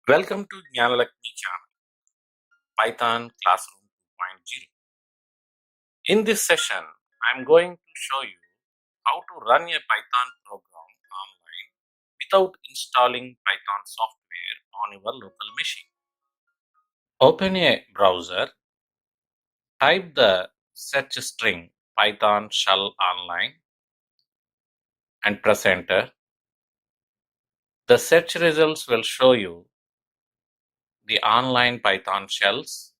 Welcome to Jnanalakshmi channel, Python Classroom 2.0. In this session, I'm going to show you how to run a Python program online without installing Python software on your local machine. Open a browser, type the search string Python shell online and press enter. The search results will show you the online Python shells.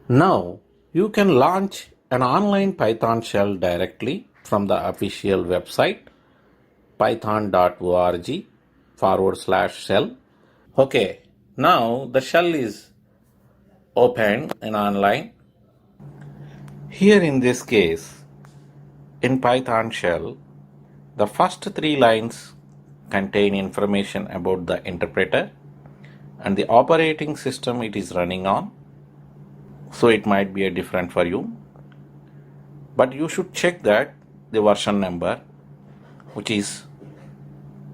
Now you can launch an online Python shell directly from the official website python.org/shell. Okay, now the shell is open and online. Here in this case, in Python shell, the first three lines contain information about the interpreter and the operating system it is running on. So it might be a different for you, but you should check that the version number, which is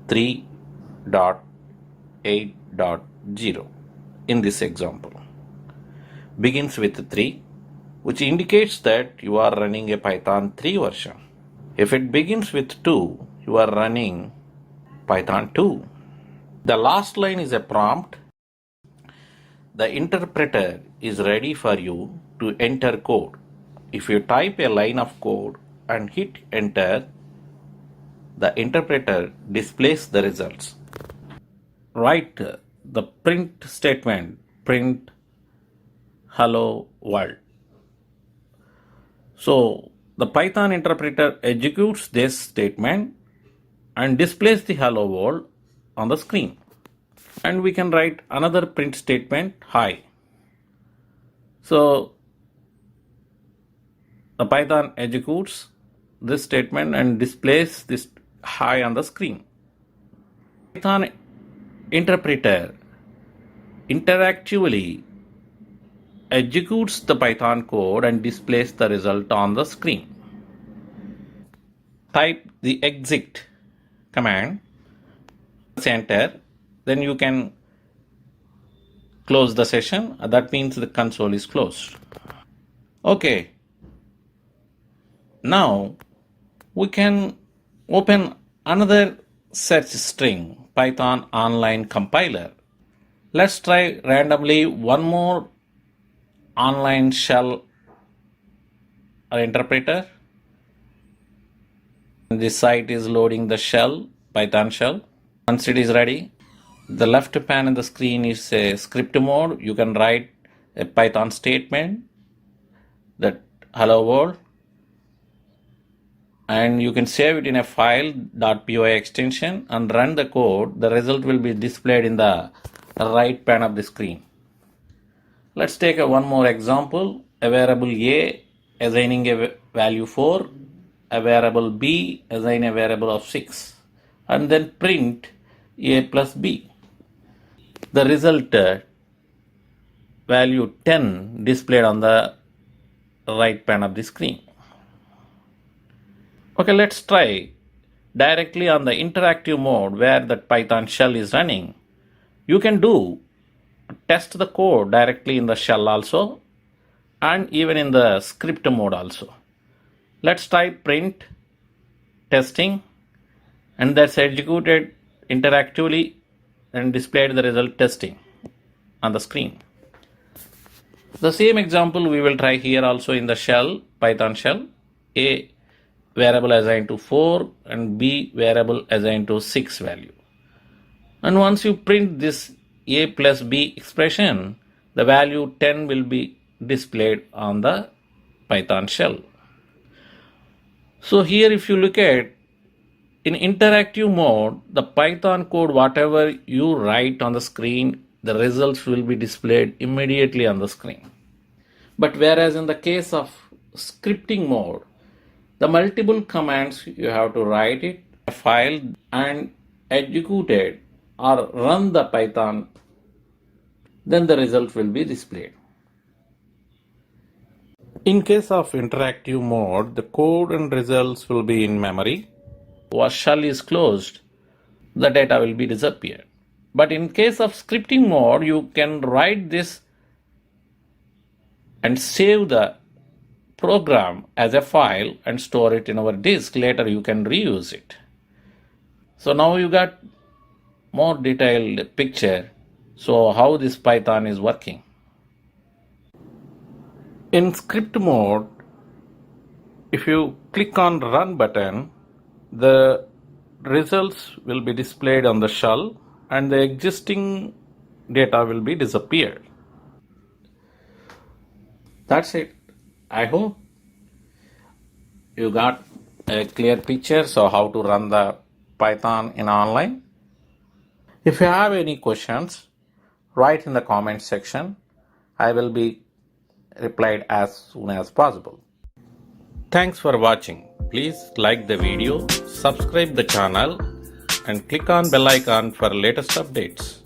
3.8.0 in this example, begins with 3, which indicates that you are running a Python 3 version. If it begins with 2, you are running Python 2. The last line is a prompt. The interpreter is ready for you to enter code. If you type a line of code and hit enter, the interpreter displays the results. Write the print statement, print hello world. So the Python interpreter executes this statement and displays the hello world on the screen. And we can write another print statement, hi. So the Python executes this statement and displays this hi on the screen. Python interpreter interactively executes the Python code and displays the result on the screen. Type the exit command, press enter, then you can close the session. That means the console is closed. Okay, now we can open another search string, Python online compiler. Let's try randomly one more online shell or interpreter. This site is loading the shell, Python shell. Once it is ready, the left pane on the screen is a script mode. You can write a Python statement that hello world, and you can save it in a file .py extension and run the code. The result will be displayed in the right pane of the screen. Let's take one more example. A variable A assigning a value 4, a variable B assign a variable of 6, and then print A plus B. The result value 10 displayed on the right pane of the screen. Okay, let's try directly on the interactive mode where the Python shell is running. You can test the code directly in the shell also and even in the script mode also. Let's type print testing, and that's executed interactively and displayed the result testing on the screen. The same example we will try here also in the shell, Python shell. A variable assigned to 4 and B variable assigned to 6 value. And once you print this A plus B expression, the value 10 will be displayed on the Python shell. So here if you look at in interactive mode, the Python code, whatever you write on the screen, the results will be displayed immediately on the screen. But whereas in the case of scripting mode, the multiple commands you have to write it, a file, and execute it or run the Python, then the result will be displayed. In case of interactive mode, the code and results will be in memory. Once shell is closed, the data will be disappeared. But in case of scripting mode, you can write this and save the program as a file and store it in our disk. Later you can reuse it. So now you got more detailed picture. So how this Python is working. In script mode, if you click on run button, the results will be displayed on the shell and the existing data will be disappeared. That's it. I hope you got a clear picture so how to run the Python in online. If you have any questions, write in the comment section. I will be replied as soon as possible. Thanks for watching. Please like the video, subscribe the channel and click on bell icon for latest updates.